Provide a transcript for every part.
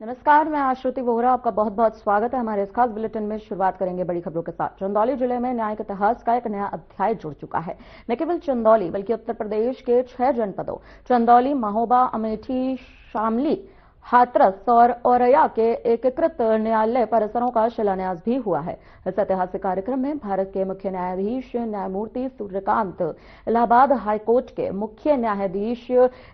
नमस्कार, मैं आश्रुति वोहरा। आपका बहुत बहुत स्वागत है हमारे इस खास बुलेटिन में। शुरुआत करेंगे बड़ी खबरों के साथ। चंदौली जिले में न्यायिक इतिहास का एक नया अध्याय जुड़ चुका है। न केवल चंदौली बल्कि उत्तर प्रदेश के 6 जनपदों चंदौली, महोबा, अमेठी, शामली, हाथरस और औरैया के एकीकृत न्यायालय परिसरों का शिलान्यास भी हुआ है। इस ऐतिहासिक कार्यक्रम में भारत के मुख्य न्यायाधीश न्यायमूर्ति सूर्यकांत, इलाहाबाद हाईकोर्ट के मुख्य न्यायाधीश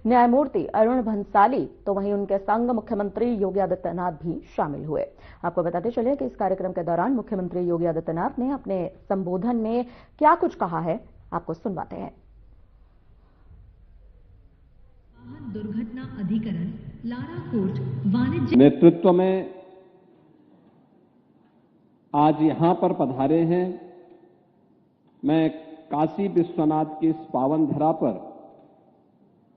न्यायमूर्ति अरुण भंसाली, तो वहीं उनके संग मुख्यमंत्री योगी आदित्यनाथ भी शामिल हुए। आपको बताते चले कि इस कार्यक्रम के दौरान मुख्यमंत्री योगी आदित्यनाथ ने अपने संबोधन में क्या कुछ कहा है, आपको सुनवाते हैं। दुर्घटना अधिकरण लारा कोर्ट वाणिज्य नेतृत्व में आज यहां पर पधारे हैं। मैं काशी विश्वनाथ की इस पावन धरा पर,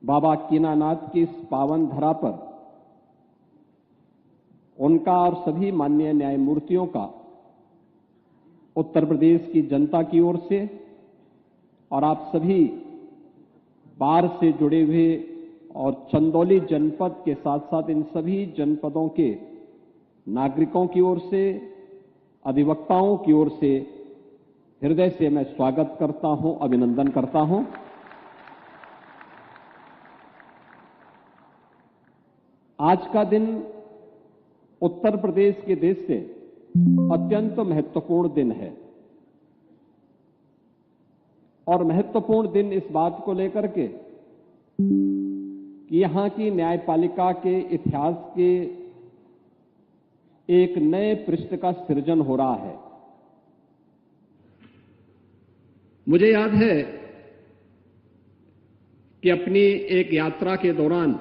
बाबा कीनानाथ की इस पावन धरा पर उनका और सभी माननीय न्यायमूर्तियों का उत्तर प्रदेश की जनता की ओर से और आप सभी बार से जुड़े हुए और चंदौली जनपद के साथ साथ इन सभी जनपदों के नागरिकों की ओर से, अधिवक्ताओं की ओर से हृदय से मैं स्वागत करता हूं, अभिनंदन करता हूं। आज का दिन उत्तर प्रदेश के देश से अत्यंत महत्वपूर्ण दिन है और महत्वपूर्ण दिन इस बात को लेकर के कि यहां की न्यायपालिका के इतिहास के एक नए पृष्ठ का सृजन हो रहा है। मुझे याद है कि अपनी एक यात्रा के दौरान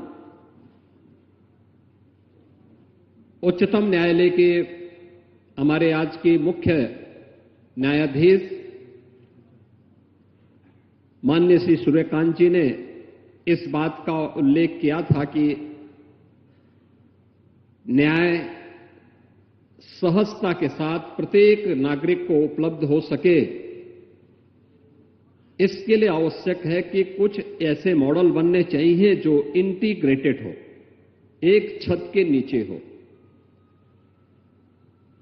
उच्चतम न्यायालय के हमारे आज के मुख्य न्यायाधीश माननीय श्री सूर्यकांत जी ने इस बात का उल्लेख किया था कि न्याय सहजता के साथ प्रत्येक नागरिक को उपलब्ध हो सके, इसके लिए आवश्यक है कि कुछ ऐसे मॉडल बनने चाहिए जो इंटीग्रेटेड हो, एक छत के नीचे हो।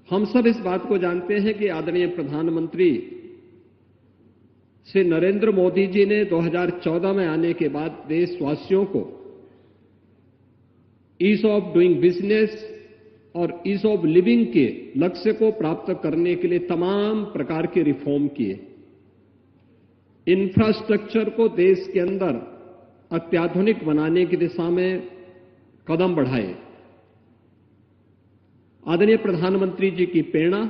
हम सब इस बात को जानते हैं कि आदरणीय प्रधानमंत्री श्री नरेंद्र मोदी जी ने 2014 में आने के बाद देशवासियों को ईज ऑफ डूइंग बिजनेस और ईज ऑफ लिविंग के लक्ष्य को प्राप्त करने के लिए तमाम प्रकार के रिफॉर्म किए। इंफ्रास्ट्रक्चर को देश के अंदर अत्याधुनिक बनाने की दिशा में कदम बढ़ाए। आदरणीय प्रधानमंत्री जी की प्रेरणा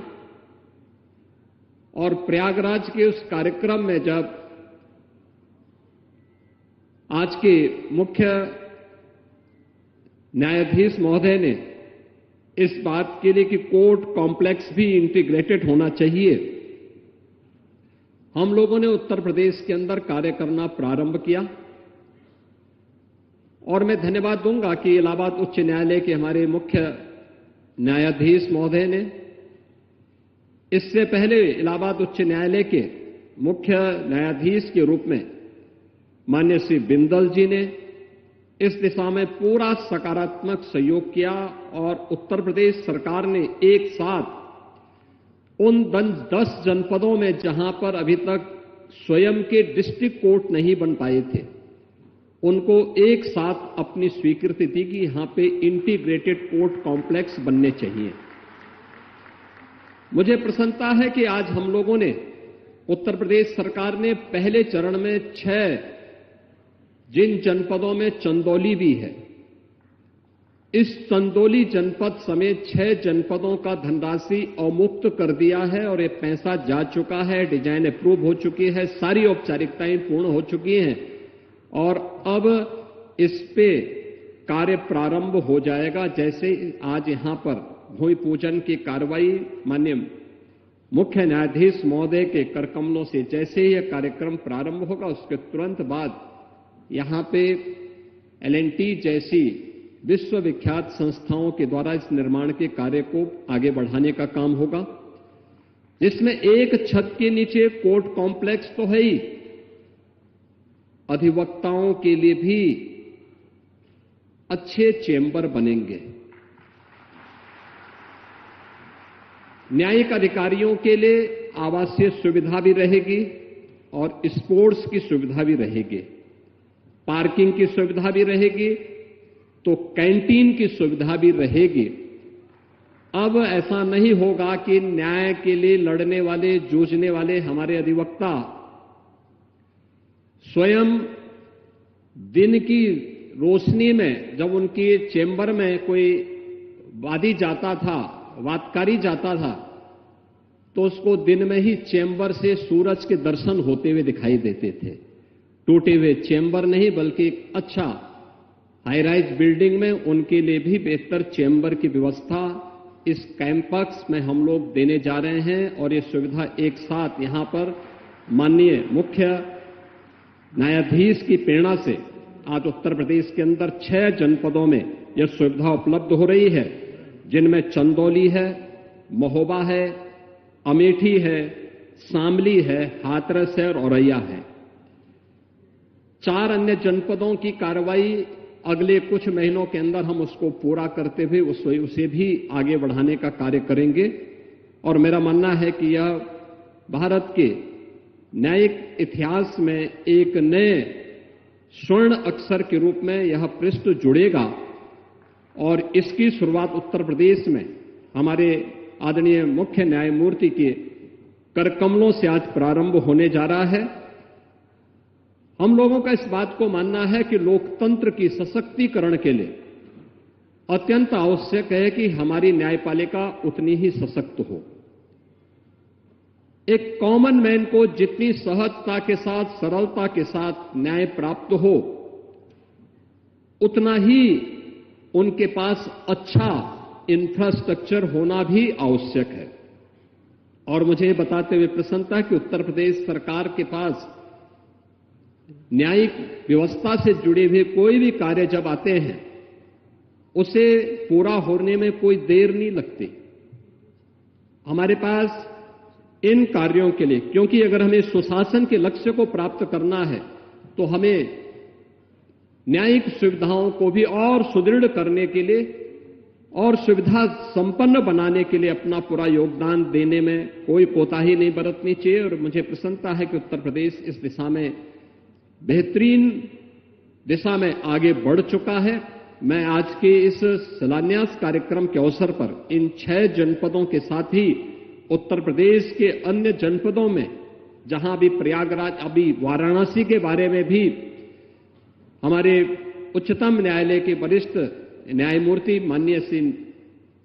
और प्रयागराज के उस कार्यक्रम में जब आज के मुख्य न्यायाधीश महोदय ने इस बात के लिए कि कोर्ट कॉम्प्लेक्स भी इंटीग्रेटेड होना चाहिए, हम लोगों ने उत्तर प्रदेश के अंदर कार्य करना प्रारंभ किया। और मैं धन्यवाद दूंगा कि इलाहाबाद उच्च न्यायालय के हमारे मुख्य न्यायाधीश महोदय ने, इससे पहले इलाहाबाद उच्च न्यायालय के मुख्य न्यायाधीश के रूप में माननीय श्री बिंदल जी ने इस दिशा में पूरा सकारात्मक सहयोग किया और उत्तर प्रदेश सरकार ने एक साथ उन 10 जनपदों में जहां पर अभी तक स्वयं के डिस्ट्रिक्ट कोर्ट नहीं बन पाए थे, उनको एक साथ अपनी स्वीकृति दी कि यहां पे इंटीग्रेटेड कोर्ट कॉम्प्लेक्स बनने चाहिए। मुझे प्रसन्नता है कि आज हम लोगों ने, उत्तर प्रदेश सरकार ने पहले चरण में 6 जिन जनपदों में चंदौली भी है, इस चंदौली जनपद समेत 6 जनपदों का धनराशि अवमुक्त कर दिया है और ये पैसा जा चुका है, डिजाइन अप्रूव हो चुकी है, सारी औपचारिकताएं पूर्ण हो चुकी हैं और अब इस पे कार्य प्रारंभ हो जाएगा। जैसे आज यहां पर भूमि पूजन की कार्रवाई माननीय मुख्य न्यायाधीश महोदय के करकमलों से जैसे ही यह कार्यक्रम प्रारंभ होगा, उसके तुरंत बाद यहां पे L&T जैसी विश्वविख्यात संस्थाओं के द्वारा इस निर्माण के कार्य को आगे बढ़ाने का काम होगा, जिसमें एक छत के नीचे कोर्ट कॉम्प्लेक्स तो है ही, अधिवक्ताओं के लिए भी अच्छे चेंबर बनेंगे। न्यायिक अधिकारियों के लिए आवासीय सुविधा भी रहेगी और स्पोर्ट्स की सुविधा भी रहेगी, पार्किंग की सुविधा भी रहेगी, तो कैंटीन की सुविधा भी रहेगी। अब ऐसा नहीं होगा कि न्याय के लिए लड़ने वाले, जूझने वाले हमारे अधिवक्ता स्वयं दिन की रोशनी में जब उनकी चेंबर में कोई वादी जाता था, वादकारी जाता था, तो उसको दिन में ही चेंबर से सूरज के दर्शन होते हुए दिखाई देते थे। टूटे हुए चेंबर नहीं, बल्कि एक अच्छा हाई राइज बिल्डिंग में उनके लिए भी बेहतर चेंबर की व्यवस्था इस कैंपस में हम लोग देने जा रहे हैं। और ये सुविधा एक साथ यहां पर माननीय मुख्य न्यायाधीश की प्रेरणा से आज उत्तर प्रदेश के अंदर 6 जनपदों में यह सुविधा उपलब्ध हो रही है, जिनमें चंदौली है, महोबा है, अमेठी है, शामली है, हाथरस है और औरैया है। 4 अन्य जनपदों की कार्रवाई अगले कुछ महीनों के अंदर हम उसको पूरा करते हुए उसे भी आगे बढ़ाने का कार्य करेंगे। और मेरा मानना है कि यह भारत के न्यायिक इतिहास में एक नए स्वर्ण अक्षर के रूप में यह पृष्ठ जुड़ेगा और इसकी शुरुआत उत्तर प्रदेश में हमारे आदरणीय मुख्य न्यायमूर्ति के करकमलों से आज प्रारंभ होने जा रहा है। हम लोगों का इस बात को मानना है कि लोकतंत्र की सशक्तिकरण के लिए अत्यंत आवश्यक है कि हमारी न्यायपालिका उतनी ही सशक्त हो। एक कॉमन मैन को जितनी सहजता के साथ, सरलता के साथ न्याय प्राप्त हो, उतना ही उनके पास अच्छा इंफ्रास्ट्रक्चर होना भी आवश्यक है। और मुझे बताते हुए प्रसन्नता है कि उत्तर प्रदेश सरकार के पास न्यायिक व्यवस्था से जुड़े हुए कोई भी कार्य जब आते हैं, उसे पूरा होने में कोई देर नहीं लगती। हमारे पास इन कार्यों के लिए, क्योंकि अगर हमें सुशासन के लक्ष्य को प्राप्त करना है, तो हमें न्यायिक सुविधाओं को भी और सुदृढ़ करने के लिए और सुविधा संपन्न बनाने के लिए अपना पूरा योगदान देने में कोई कोताही नहीं बरतनी चाहिए। और मुझे प्रसन्नता है कि उत्तर प्रदेश इस दिशा में बेहतरीन दिशा में आगे बढ़ चुका है। मैं आज के इस शिलान्यास कार्यक्रम के अवसर पर इन 6 जनपदों के साथ ही उत्तर प्रदेश के अन्य जनपदों में, जहां भी प्रयागराज, अभी वाराणसी के बारे में भी हमारे उच्चतम न्यायालय के वरिष्ठ न्यायमूर्ति माननीय श्री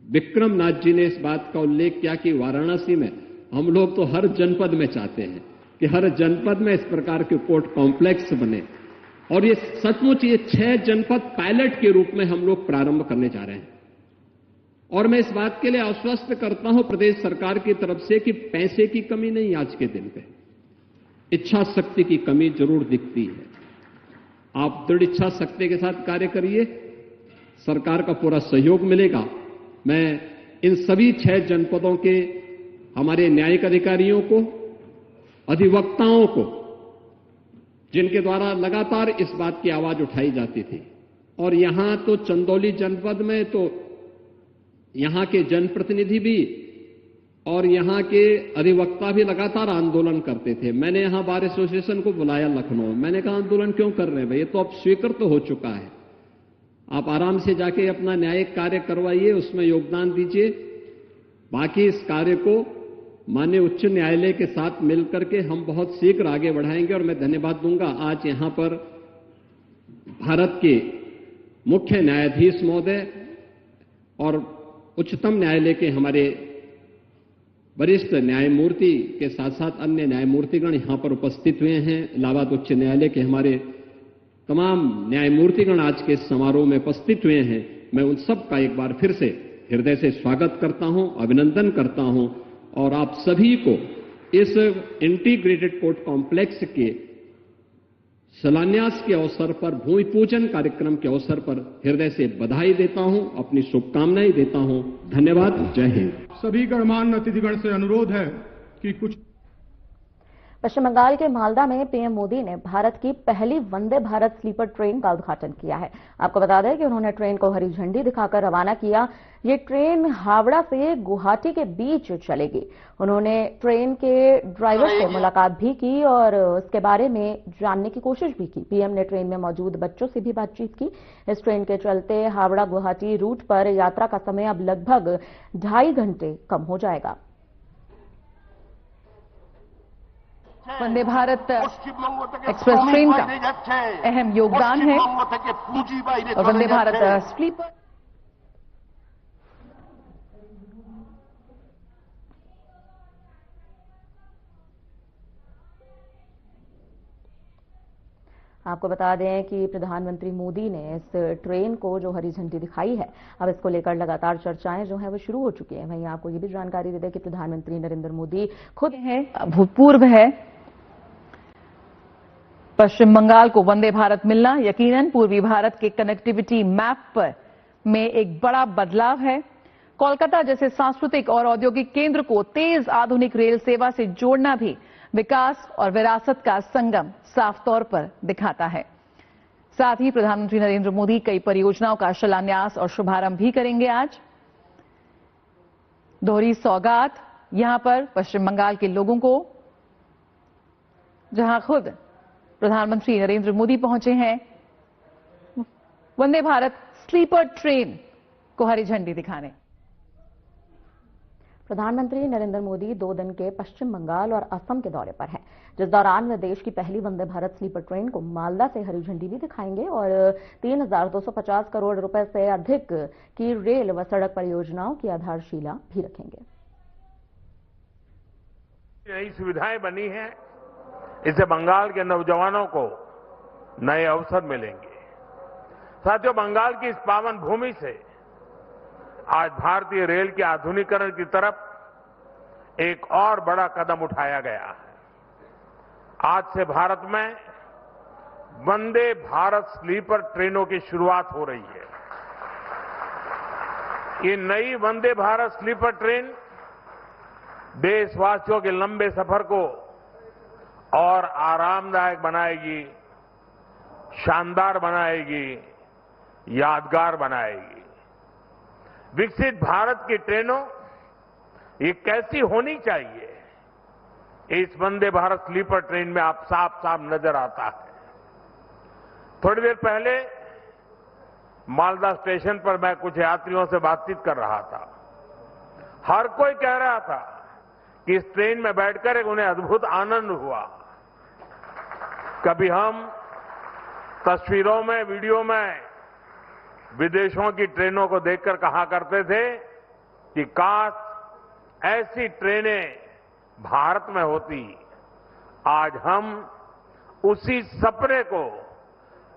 विक्रम नाथ जी ने इस बात का उल्लेख किया कि वाराणसी में हम लोग तो हर जनपद में चाहते हैं कि हर जनपद में इस प्रकार के कोर्ट कॉम्प्लेक्स बने। और ये सचमुच ये 6 जनपद पायलट के रूप में हम लोग प्रारंभ करने जा रहे हैं। और मैं इस बात के लिए आश्वस्त करता हूं प्रदेश सरकार की तरफ से कि पैसे की कमी नहीं आज के दिन पे, इच्छा शक्ति की कमी जरूर दिखती है। आप दृढ़ इच्छा शक्ति के साथ कार्य करिए, सरकार का पूरा सहयोग मिलेगा। मैं इन सभी 6 जनपदों के हमारे न्यायिक अधिकारियों को, अधिवक्ताओं को, जिनके द्वारा लगातार इस बात की आवाज उठाई जाती थी, और यहां तो चंदौली जनपद में तो यहां के जनप्रतिनिधि भी और यहां के अधिवक्ता भी लगातार आंदोलन करते थे। मैंने यहां बार एसोसिएशन को बुलाया लखनऊ, मैंने कहा आंदोलन क्यों कर रहे हैं भाई, ये तो अब स्वीकृत तो हो चुका है, आप आराम से जाके अपना न्यायिक कार्य करवाइए, उसमें योगदान दीजिए। बाकी इस कार्य को माननीय उच्च न्यायालय के साथ मिलकर के हम बहुत शीघ्र आगे बढ़ाएंगे। और मैं धन्यवाद दूंगा आज यहां पर भारत के मुख्य न्यायाधीश महोदय और उच्चतम न्यायालय के हमारे वरिष्ठ न्यायमूर्ति के साथ साथ अन्य न्यायमूर्तिगण यहां पर उपस्थित हुए हैं। इलाहाबाद उच्च न्यायालय के हमारे तमाम न्यायमूर्तिगण आज के समारोह में उपस्थित हुए हैं। मैं उन सब का एक बार फिर से हृदय से स्वागत करता हूं, अभिनंदन करता हूं और आप सभी को इस इंटीग्रेटेड कोर्ट कॉम्प्लेक्स के शिलान्यास के अवसर पर, भूमि पूजन कार्यक्रम के अवसर पर हृदय से बधाई देता हूं, अपनी शुभकामनाएं देता हूं। धन्यवाद। जय हिंद। सभी गणमान्य अतिथिगण से अनुरोध है कि कुछ पश्चिम बंगाल के मालदा में पीएम मोदी ने भारत की पहली वंदे भारत स्लीपर ट्रेन का उद्घाटन किया है। आपको बता दें कि उन्होंने ट्रेन को हरी झंडी दिखाकर रवाना किया। ये ट्रेन हावड़ा से गुवाहाटी के बीच चलेगी। उन्होंने ट्रेन के ड्राइवर से मुलाकात भी की और उसके बारे में जानने की कोशिश भी की। पीएम ने ट्रेन में मौजूद बच्चों से भी बातचीत की। इस ट्रेन के चलते हावड़ा गुवाहाटी रूट पर यात्रा का समय अब लगभग 2.5 घंटे कम हो जाएगा। वंदे भारत एक्सप्रेस ट्रेन का अहम योगदान है और वंदे भारत स्लीपर आपको बता दें कि प्रधानमंत्री मोदी ने इस ट्रेन को जो हरी झंडी दिखाई है, अब इसको लेकर लगातार चर्चाएं जो है वो शुरू हो चुकी हैं। वहीं आपको ये भी जानकारी दे दें कि प्रधानमंत्री नरेंद्र मोदी खुद है भूतपूर्व है। पश्चिम बंगाल को वंदे भारत मिलना यकीनन पूर्वी भारत के कनेक्टिविटी मैप पर में एक बड़ा बदलाव है। कोलकाता जैसे सांस्कृतिक और औद्योगिक केंद्र को तेज आधुनिक रेल सेवा से जोड़ना भी विकास और विरासत का संगम साफ तौर पर दिखाता है। साथ ही प्रधानमंत्री नरेंद्र मोदी कई परियोजनाओं का शिलान्यास और शुभारंभ भी करेंगे। आज दोहरी सौगात यहां पर पश्चिम बंगाल के लोगों को, जहां खुद प्रधानमंत्री नरेंद्र मोदी पहुंचे हैं वंदे भारत स्लीपर ट्रेन को हरी झंडी दिखाने। प्रधानमंत्री नरेंद्र मोदी 2 दिन के पश्चिम बंगाल और असम के दौरे पर हैं, जिस दौरान वे देश की पहली वंदे भारत स्लीपर ट्रेन को मालदा से हरी झंडी भी दिखाएंगे और 3,250 करोड़ रुपए से अधिक की रेल व सड़क परियोजनाओं की आधारशिला भी रखेंगे। नई सुविधाएं बनी हैं, इससे बंगाल के नौजवानों को नए अवसर मिलेंगे। साथियों, बंगाल की इस पावन भूमि से आज भारतीय रेल के आधुनिकीकरण की तरफ एक और बड़ा कदम उठाया गया है। आज से भारत में वंदे भारत स्लीपर ट्रेनों की शुरुआत हो रही है। ये नई वंदे भारत स्लीपर ट्रेन देशवासियों के लंबे सफर को और आरामदायक बनाएगी, शानदार बनाएगी, यादगार बनाएगी। विकसित भारत की ट्रेनों ये कैसी होनी चाहिए, इस वंदे भारत स्लीपर ट्रेन में आप साफ साफ नजर आता है। थोड़ी देर पहले मालदा स्टेशन पर मैं कुछ यात्रियों से बातचीत कर रहा था। हर कोई कह रहा था कि इस ट्रेन में बैठकर एक उन्हें अद्भुत आनंद हुआ। कभी हम तस्वीरों में, वीडियो में विदेशों की ट्रेनों को देखकर कहा करते थे कि काश ऐसी ट्रेनें भारत में होती। आज हम उसी सपने को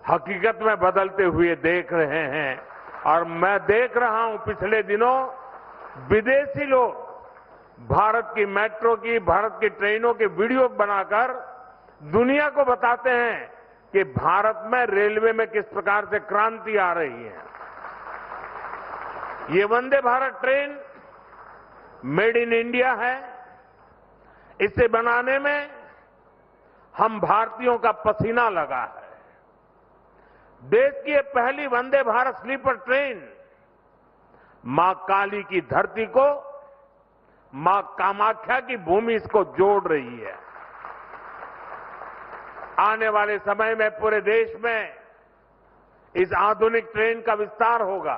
हकीकत में बदलते हुए देख रहे हैं और मैं देख रहा हूं पिछले दिनों विदेशी लोग भारत की मेट्रो की, भारत की ट्रेनों के वीडियो बनाकर दुनिया को बताते हैं कि भारत में रेलवे में किस प्रकार से क्रांति आ रही है। ये Vande Bharat train made in India है। इसे बनाने में हम भारतीयों का पसीना लगा है। देश की पहली वंदे भारत स्लीपर ट्रेन मां काली की धरती को मां कामाख्या की भूमि इसको जोड़ रही है। आने वाले समय में पूरे देश में इस आधुनिक ट्रेन का विस्तार होगा।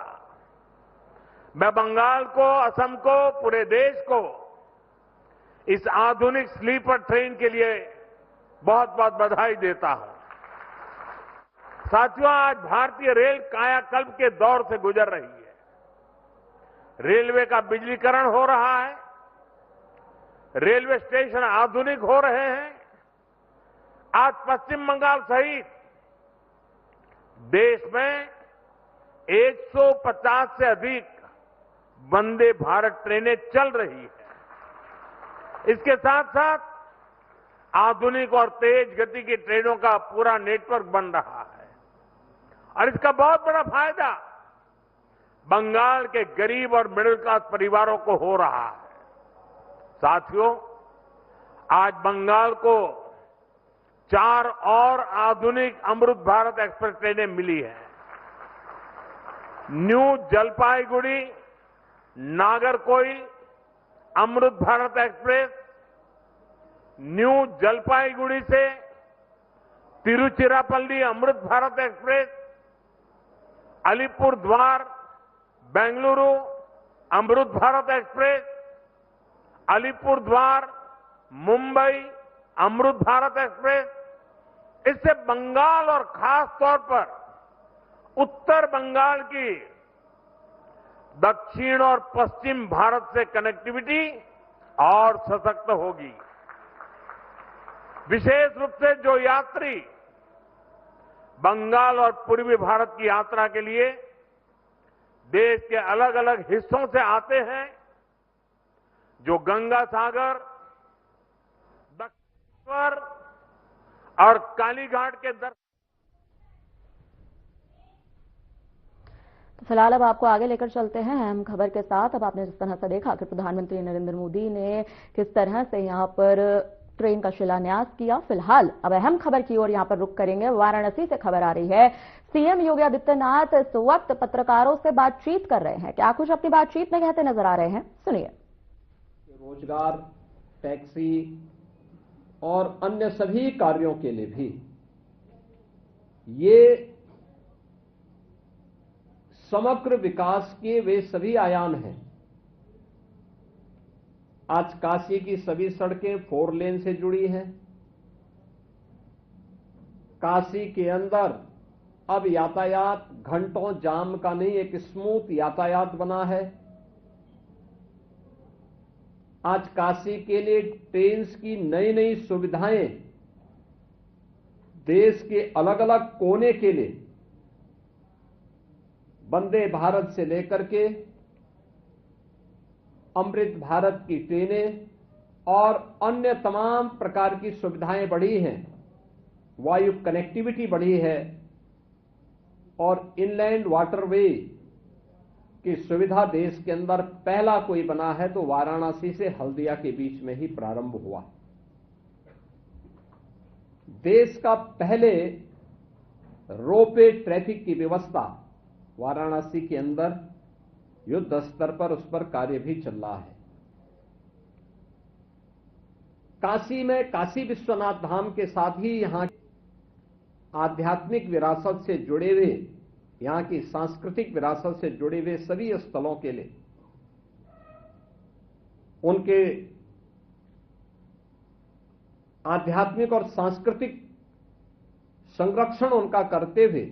मैं बंगाल को, असम को, पूरे देश को इस आधुनिक स्लीपर ट्रेन के लिए बहुत बहुत बधाई देता हूं। साथियों, आज भारतीय रेल कायाकल्प के दौर से गुजर रही है। रेलवे का बिजलीकरण हो रहा है, रेलवे स्टेशन आधुनिक हो रहे हैं। आज पश्चिम बंगाल सहित देश में 150 से अधिक वंदे भारत ट्रेनें चल रही है। इसके साथ साथ आधुनिक और तेज गति की ट्रेनों का पूरा नेटवर्क बन रहा है और इसका बहुत बड़ा फायदा बंगाल के गरीब और मिडिल क्लास परिवारों को हो रहा है। साथियों, आज बंगाल को 4 और आधुनिक अमृत भारत एक्सप्रेस ट्रेनें मिली है। New Jalpaiguri Nagercoil Amrit Bharat express, new Jalpaiguri से तिरुचिरापल्ली अमृत भारत एक्सप्रेस, अलीपुर द्वार बेंगलुरु अमृत भारत एक्सप्रेस, अलीपुर द्वार मुंबई अमृत भारत एक्सप्रेस। इससे बंगाल और खास तौर पर उत्तर बंगाल की दक्षिण और पश्चिम भारत से कनेक्टिविटी और सशक्त होगी। विशेष रूप से जो यात्री बंगाल और पूर्वी भारत की यात्रा के लिए देश के अलग अलग हिस्सों से आते हैं, जो गंगा सागर, दक्षिण और कालीघाट के दर्शन। तो फिलहाल अब आपको आगे लेकर चलते हैं अहम खबर के साथ। अब आपने जिस तरह से देखा कि प्रधानमंत्री नरेंद्र मोदी ने किस तरह से यहां पर ट्रेन का शिलान्यास किया। फिलहाल अब अहम खबर की ओर यहां पर रुख करेंगे। वाराणसी से खबर आ रही है, सीएम योगी आदित्यनाथ इस वक्त पत्रकारों से बातचीत कर रहे हैं। क्या कुछ अपनी बातचीत में कहते नजर आ रहे हैं, सुनिए। रोजगार, टैक्सी और अन्य सभी कार्यों के लिए भी ये समग्र विकास के वे सभी आयाम हैं। आज काशी की सभी सड़कें 4 लेन से जुड़ी हैं। काशी के अंदर अब यातायात घंटों जाम का नहीं, एक स्मूथ यातायात बना है। आज काशी के लिए ट्रेन की नई नई सुविधाएं देश के अलग अलग कोने के लिए वंदे भारत से लेकर के अमृत भारत की ट्रेनें और अन्य तमाम प्रकार की सुविधाएं बढ़ी हैं। वायु कनेक्टिविटी बढ़ी है और इनलैंड वाटरवे की सुविधा देश के अंदर पहला कोई बना है तो वाराणसी से हल्दिया के बीच में ही प्रारंभ हुआ। देश का पहले रोपवे ट्रैफिक की व्यवस्था वाराणसी के अंदर युद्ध स्तर पर उस पर कार्य भी चल रहा है। काशी में काशी विश्वनाथ धाम के साथ ही यहां आध्यात्मिक विरासत से जुड़े हुए, यहां की सांस्कृतिक विरासत से जुड़े हुए सभी स्थलों के लिए उनके आध्यात्मिक और सांस्कृतिक संरक्षण उनका करते हुए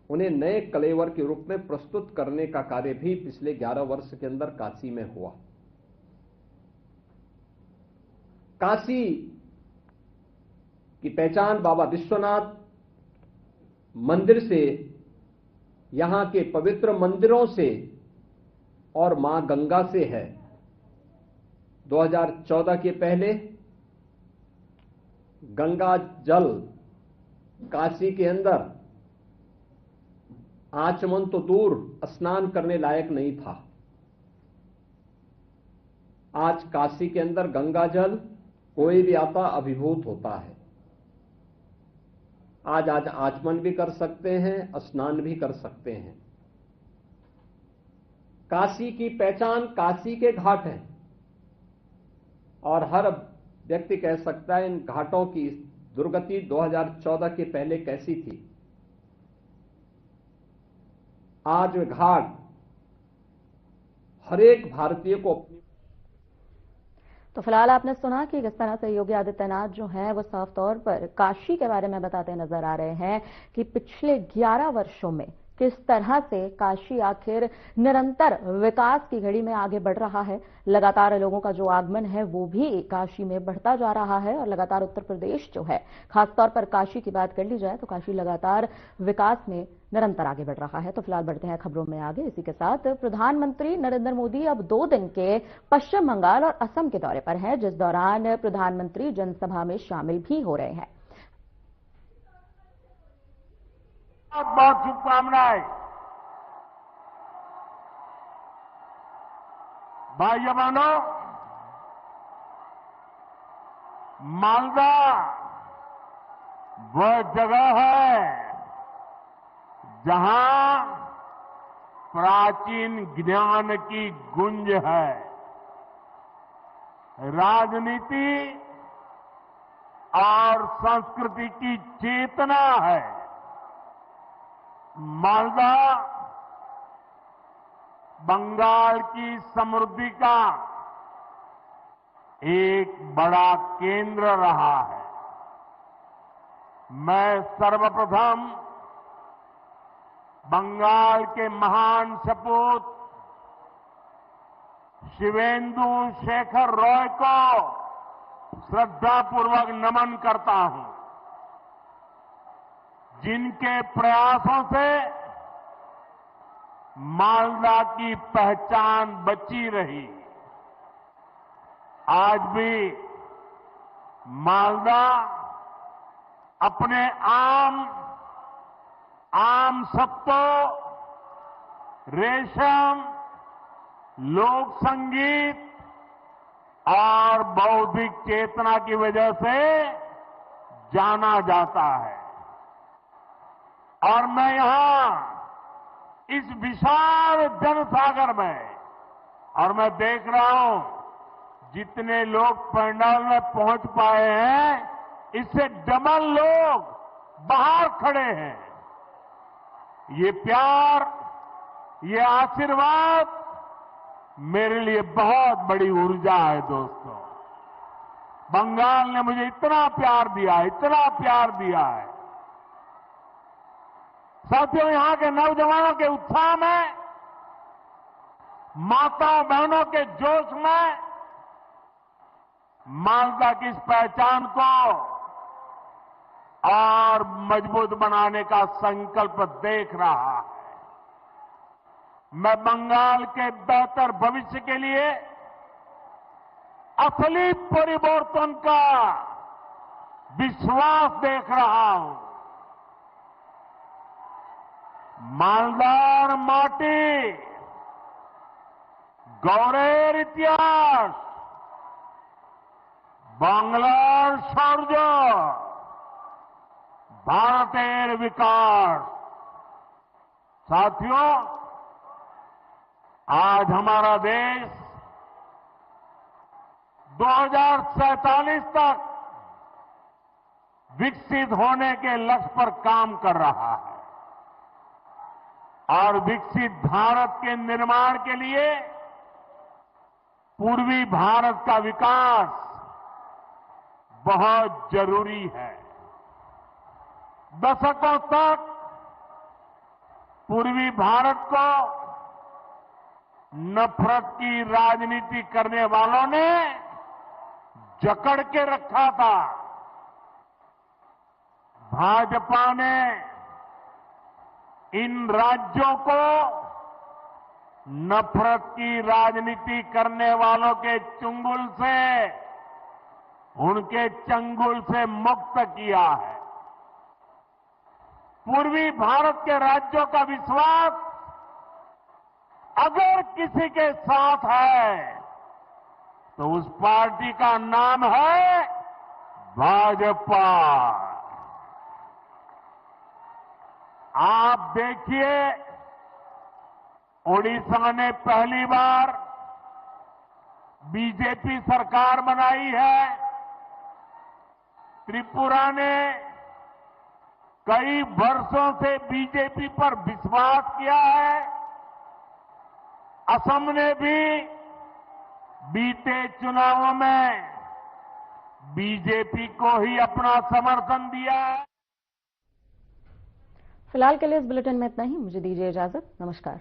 उन्हें नए कलेवर के रूप में प्रस्तुत करने का कार्य भी पिछले 11 वर्ष के अंदर काशी में हुआ। काशी की पहचान बाबा विश्वनाथ मंदिर से, यहां के पवित्र मंदिरों से और मां गंगा से है। 2014 के पहले गंगा जल काशी के अंदर आचमन तो दूर, स्नान करने लायक नहीं था। आज काशी के अंदर गंगा जल कोई भी आता अभिभूत होता है। आज आचमन भी कर सकते हैं, स्नान भी कर सकते हैं। काशी की पहचान काशी के घाट हैं और हर व्यक्ति कह सकता है इन घाटों की दुर्गति 2014 के पहले कैसी थी। आज वे घाट हर एक भारतीय को। तो फिलहाल आपने सुना कि किस तरह से योगी आदित्यनाथ जो हैं वो साफ तौर पर काशी के बारे में बताते नजर आ रहे हैं कि पिछले 11 वर्षों में किस तरह से काशी आखिर निरंतर विकास की घड़ी में आगे बढ़ रहा है। लगातार लोगों का जो आगमन है वो भी काशी में बढ़ता जा रहा है और लगातार उत्तर प्रदेश जो है, खासतौर पर काशी की बात कर ली जाए तो काशी लगातार विकास में निरंतर आगे बढ़ रहा है। तो फिलहाल बढ़ते हैं खबरों में आगे। इसी के साथ प्रधानमंत्री नरेंद्र मोदी अब 2 दिन के पश्चिम बंगाल और असम के दौरे पर हैं, जिस दौरान प्रधानमंत्री जनसभा में शामिल भी हो रहे हैं। बहुत बहुत शुभकामनाएं। भाइयों बहनों, मालदा वह जगह है जहां प्राचीन ज्ञान की गुंज है, राजनीति और संस्कृति की चेतना है। मालदा बंगाल की समृद्धि का एक बड़ा केंद्र रहा है। मैं सर्वप्रथम बंगाल के महान सपूत शिवेंदु शेखर रॉय को श्रद्धापूर्वक नमन करता हूं, जिनके प्रयासों से मालदा की पहचान बची रही। आज भी मालदा अपने आम सत्तों, रेशम, लोक संगीत और बौद्धिक चेतना की वजह से जाना जाता है। और मैं यहां इस विशाल जनसागर में, और मैं देख रहा हूं जितने लोग पंडाल में पहुंच पाए हैं, इससे डबल लोग बाहर खड़े हैं। ये प्यार, ये आशीर्वाद मेरे लिए बहुत बड़ी ऊर्जा है। दोस्तों, बंगाल ने मुझे इतना प्यार दिया है, इतना प्यार दिया है। साथियों, यहां के नौजवानों के उत्साह में, माताओं बहनों के जोश में मालदा की इस पहचान को और मजबूत बनाने का संकल्प देख रहा है। मैं बंगाल के बेहतर भविष्य के लिए असली परिवर्तन का विश्वास देख रहा हूं। मालदार माटी, गौरेर इतिहास, बांग्लार शौर्य, भारतेर विकास। साथियों, आज हमारा देश 2047 तक विकसित होने के लक्ष्य पर काम कर रहा है और विकसित भारत के निर्माण के लिए पूर्वी भारत का विकास बहुत जरूरी है। दशकों तक पूर्वी भारत को नफरत की राजनीति करने वालों ने जकड़ के रखा था। भाजपा ने इन राज्यों को नफरत की राजनीति करने वालों के चंगुल से, उनके चंगुल से मुक्त किया है। पूर्वी भारत के राज्यों का विश्वास अगर किसी के साथ है तो उस पार्टी का नाम है भाजपा। आप देखिए, ओडिशा ने पहली बार बीजेपी सरकार बनाई है, त्रिपुरा ने कई वर्षों से बीजेपी पर विश्वास किया है, असम ने भी बीते चुनावों में बीजेपी को ही अपना समर्थन दिया है। फिलहाल के लिए इस बुलेटिन में इतना ही। मुझे दीजिए इजाजत। नमस्कार।